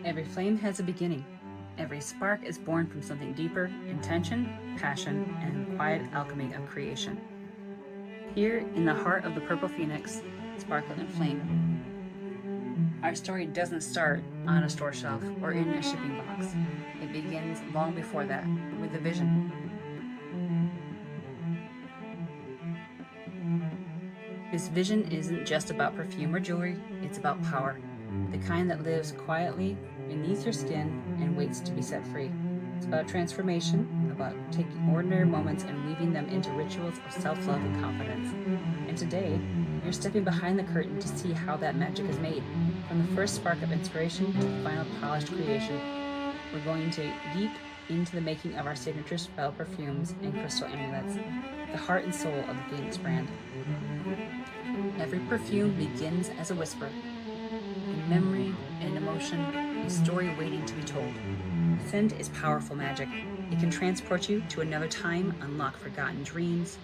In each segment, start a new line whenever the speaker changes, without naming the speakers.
Every flame has a beginning. Every spark is born from something deeper, intention, passion, and quiet alchemy of creation. Here, in the heart of the purple phoenix, sparkle and flame, our story doesn't start on a store shelf or in a shipping box. It begins long before that, with a vision. This vision isn't just about perfume or jewelry, it's about power. The kind that lives quietly beneath your skin and waits to be set free. It's about transformation, about taking ordinary moments and weaving them into rituals of self-love and confidence. And today, you're stepping behind the curtain to see how that magic is made. From the first spark of inspiration to the final polished creation, we're going to deep into the making of our signature spell perfumes and crystal amulets, the heart and soul of the Phoenix brand. Every perfume begins as a whisper, a memory, an emotion, a story waiting to be told. Scent is powerful magic. It can transport you to another time, unlock forgotten dreams,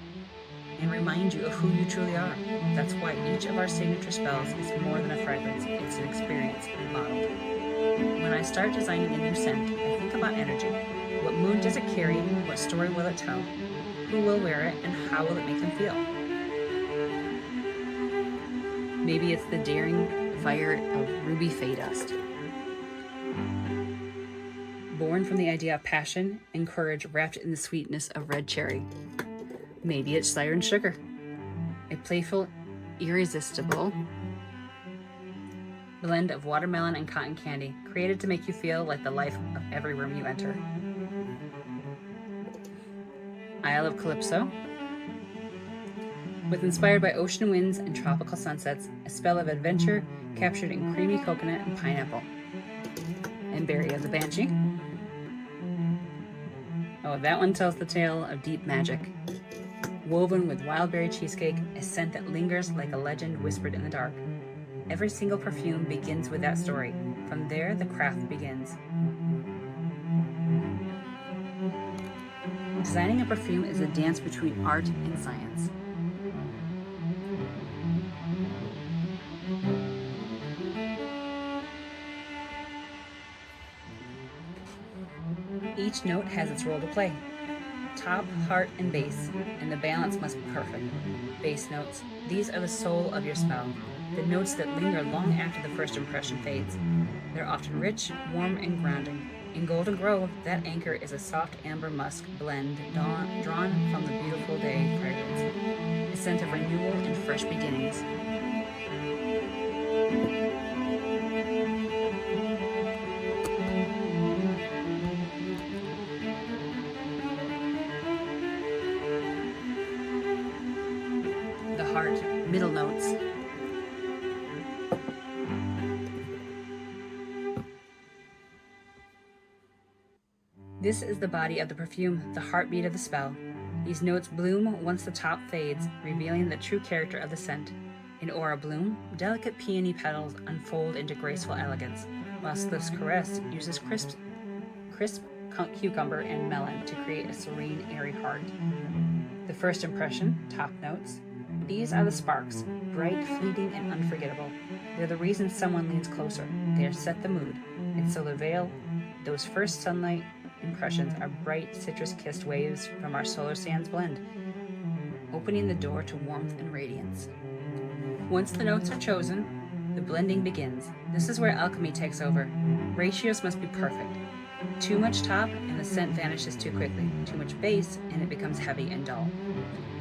and remind you of who you truly are. That's why each of our signature spells is more than a fragrance, it's an experience embottled. When I start designing a new scent, I think about energy. What mood does it carry? What story will it tell? Who will wear it, and how will it make them feel? Maybe it's the daring fire of ruby fay dust, born from the idea of passion and courage wrapped in the sweetness of red cherry. Maybe it's siren sugar, a playful, irresistible blend of watermelon and cotton candy, created to make you feel like the life of every room you enter. Isle of Calypso, inspired by ocean winds and tropical sunsets, a spell of adventure captured in creamy coconut and pineapple. And Berry of the Banshee. Oh, that one tells the tale of deep magic. Woven with wild berry cheesecake, a scent that lingers like a legend whispered in the dark. Every single perfume begins with that story. From there, the craft begins. Designing a perfume is a dance between art and science. Each note has its role to play. Top, heart, and base, and the balance must be perfect. Base notes, these are the soul of your spell, the notes that linger long after the first impression fades. They're often rich, warm, and grounding. In Golden Grove, that anchor is a soft amber musk blend drawn from the beautiful day fragrance, a scent of renewal and fresh beginnings. The heart, middle notes. This is the body of the perfume, the heartbeat of the spell. These notes bloom once the top fades, revealing the true character of the scent. In Aura Bloom, delicate peony petals unfold into graceful elegance, while Sliff's Caress uses crisp cucumber and melon to create a serene, airy heart. The first impression, top notes. These are the sparks, bright, fleeting, and unforgettable. They're the reason someone leans closer. They set the mood. It's so the veil. Those first sunlight impressions are bright, citrus-kissed waves from our solar sands blend, opening the door to warmth and radiance. Once the notes are chosen, the blending begins. This is where alchemy takes over. Ratios must be perfect. Too much top and the scent vanishes too quickly. Too much base and it becomes heavy and dull.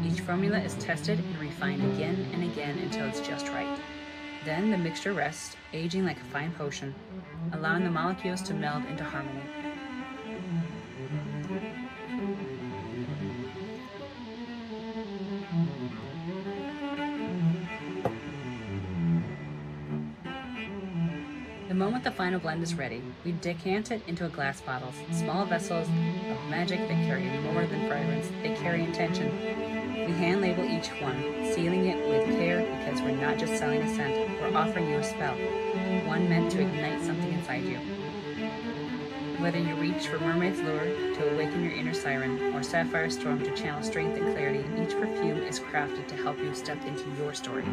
Each formula is tested and refined again and again until it's just right. Then the mixture rests, aging like a fine potion, allowing the molecules to meld into harmony. The moment the final blend is ready, we decant it into a glass bottles, small vessels of magic that carry more than fragrance, they carry intention. We hand label each one, sealing it with care because we're not just selling a scent, we're offering you a spell, one meant to ignite something inside you. Whether you reach for Mermaid's Lure to awaken your inner siren, or Sapphire Storm to channel strength and clarity, each perfume is crafted to help you step into your story.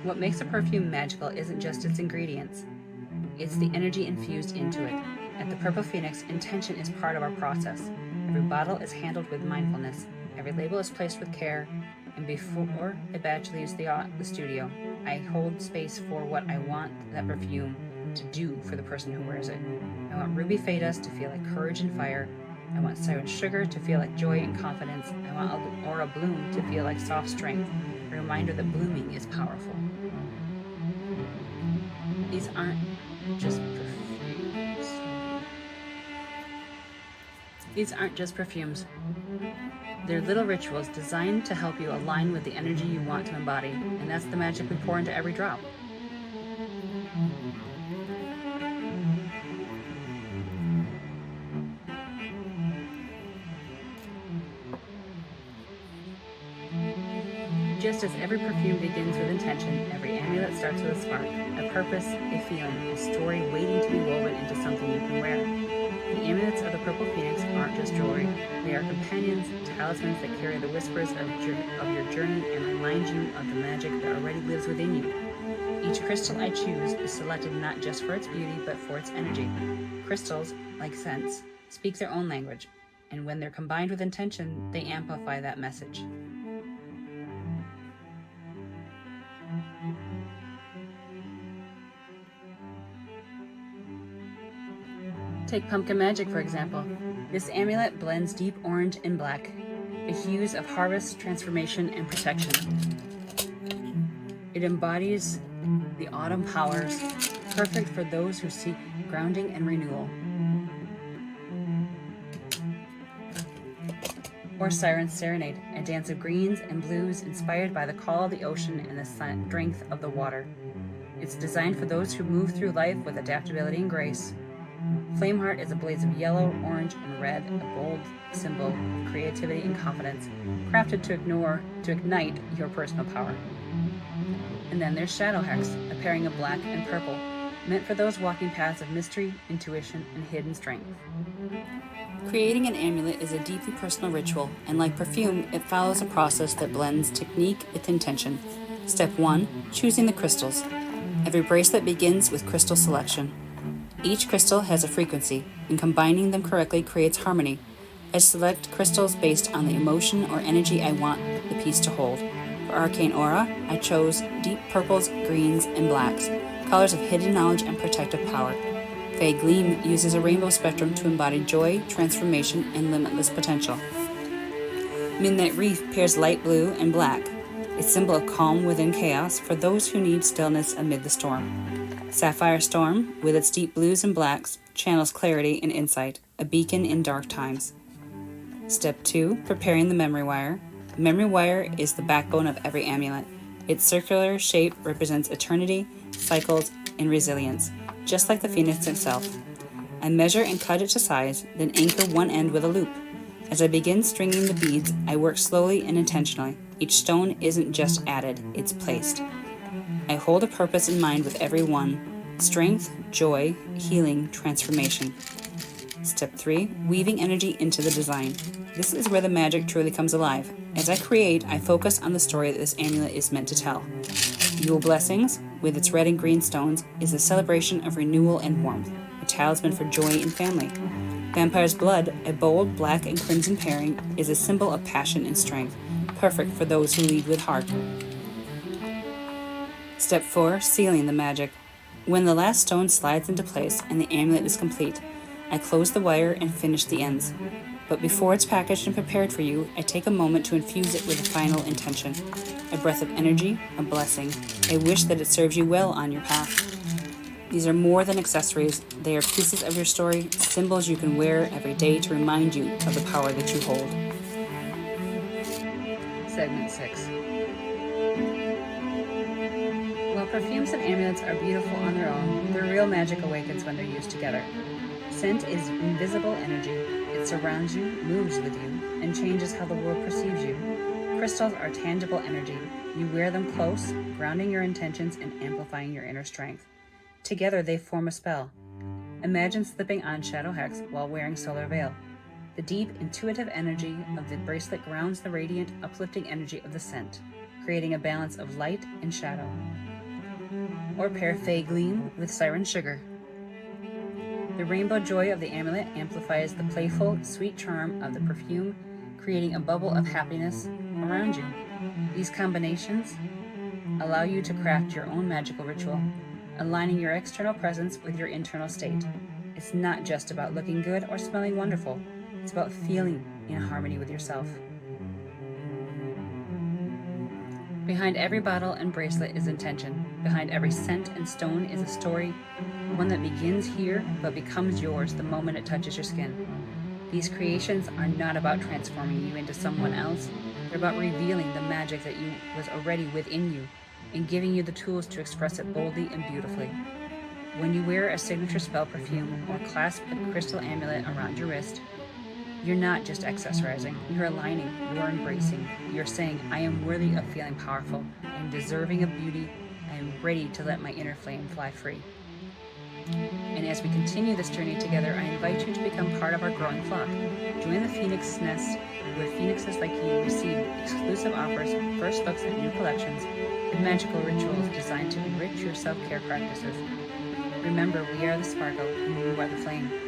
What makes a perfume magical isn't just its ingredients, it's the energy infused into it. At the Purple Phoenix, intention is part of our process. Every bottle is handled with mindfulness, every label is placed with care, and before a batch leaves the studio, I hold space for what I want that perfume to do for the person who wears it. I want Ruby Fay Dust to feel like courage and fire. I want Siren Sugar to feel like joy and confidence. I want Aura Bloom to feel like soft strength, a reminder that blooming is powerful. These aren't just perfumes. These aren't just perfumes. They're little rituals designed to help you align with the energy you want to embody, and that's the magic we pour into every drop. Just as every perfume begins with intention, every amulet starts with a spark, a purpose, a feeling, a story waiting to be woven into something you can wear. The amulets of the Purple Phoenix aren't just jewelry. They are companions, talismans that carry the whispers of your journey and remind you of the magic that already lives within you. Each crystal I choose is selected not just for its beauty, but for its energy. Crystals, like scents, speak their own language, and when they're combined with intention, they amplify that message. Take Pumpkin Magic, for example. This amulet blends deep orange and black, the hues of harvest, transformation, and protection. It embodies the autumn powers, perfect for those who seek grounding and renewal. Or Siren's Serenade, a dance of greens and blues inspired by the call of the ocean and the strength of the water. It's designed for those who move through life with adaptability and grace. Flameheart is a blaze of yellow, orange, and red, a bold symbol of creativity and confidence, crafted to ignite your personal power. And then there's Shadow Hex, a pairing of black and purple, meant for those walking paths of mystery, intuition, and hidden strength. Creating an amulet is a deeply personal ritual, and like perfume, it follows a process that blends technique with intention. Step 1. Choosing the crystals. Every bracelet begins with crystal selection. Each crystal has a frequency, and combining them correctly creates harmony. I select crystals based on the emotion or energy I want the piece to hold. For Arcane Aura, I chose deep purples, greens, and blacks, colors of hidden knowledge and protective power. Fey Gleam uses a rainbow spectrum to embody joy, transformation, and limitless potential. Midnight Wreath pairs light blue and black, a symbol of calm within chaos for those who need stillness amid the storm. Sapphire Storm, with its deep blues and blacks, channels clarity and insight, a beacon in dark times. Step 2. Preparing the memory wire. The memory wire is the backbone of every amulet. Its circular shape represents eternity, cycles, and resilience, just like the phoenix itself. I measure and cut it to size, then anchor one end with a loop. As I begin stringing the beads, I work slowly and intentionally. Each stone isn't just added, it's placed. I hold a purpose in mind with every one: strength, joy, healing, transformation. Step 3. Weaving energy into the design. This is where the magic truly comes alive. As I create, I focus on the story that this amulet is meant to tell. Yule Blessings, with its red and green stones, is a celebration of renewal and warmth, a talisman for joy and family. Vampire's Blood, a bold black and crimson pairing, is a symbol of passion and strength, perfect for those who lead with heart. Step 4. Sealing the magic. When the last stone slides into place and the amulet is complete, I close the wire and finish the ends. But before it's packaged and prepared for you, I take a moment to infuse it with a final intention. A breath of energy, a blessing, a wish that it serves you well on your path. These are more than accessories. They are pieces of your story, symbols you can wear every day to remind you of the power that you hold. Segment 6. While perfumes and amulets are beautiful on their own, their real magic awakens when they're used together. Scent is invisible energy. It surrounds you, moves with you, and changes how the world perceives you. Crystals are tangible energy. You wear them close, grounding your intentions and amplifying your inner strength. Together they form a spell. Imagine slipping on Shadow Hex while wearing Solar Veil. The deep, intuitive energy of the bracelet grounds the radiant, uplifting energy of the scent, creating a balance of light and shadow. Or pair Fey Gleam with Siren Sugar. The rainbow joy of the amulet amplifies the playful, sweet charm of the perfume, creating a bubble of happiness around you. These combinations allow you to craft your own magical ritual, aligning your external presence with your internal state. It's not just about looking good or smelling wonderful, it's about feeling in harmony with yourself. Behind every bottle and bracelet is intention. Behind every scent and stone is a story, one that begins here but becomes yours the moment it touches your skin. These creations are not about transforming you into someone else, they're about revealing the magic that was already within you and giving you the tools to express it boldly and beautifully. When you wear a signature spell perfume or clasp a crystal amulet around your wrist, you're not just accessorizing, you're aligning, you're embracing. You're saying, I am worthy of feeling powerful, I am deserving of beauty, I am ready to let my inner flame fly free. And as we continue this journey together, I invite you to become part of our growing flock. Join the Phoenix Nest, where phoenixes like you receive exclusive offers, first looks at new collections, and magical rituals designed to enrich your self-care practices. Remember, we are the sparkle, and you are the flame.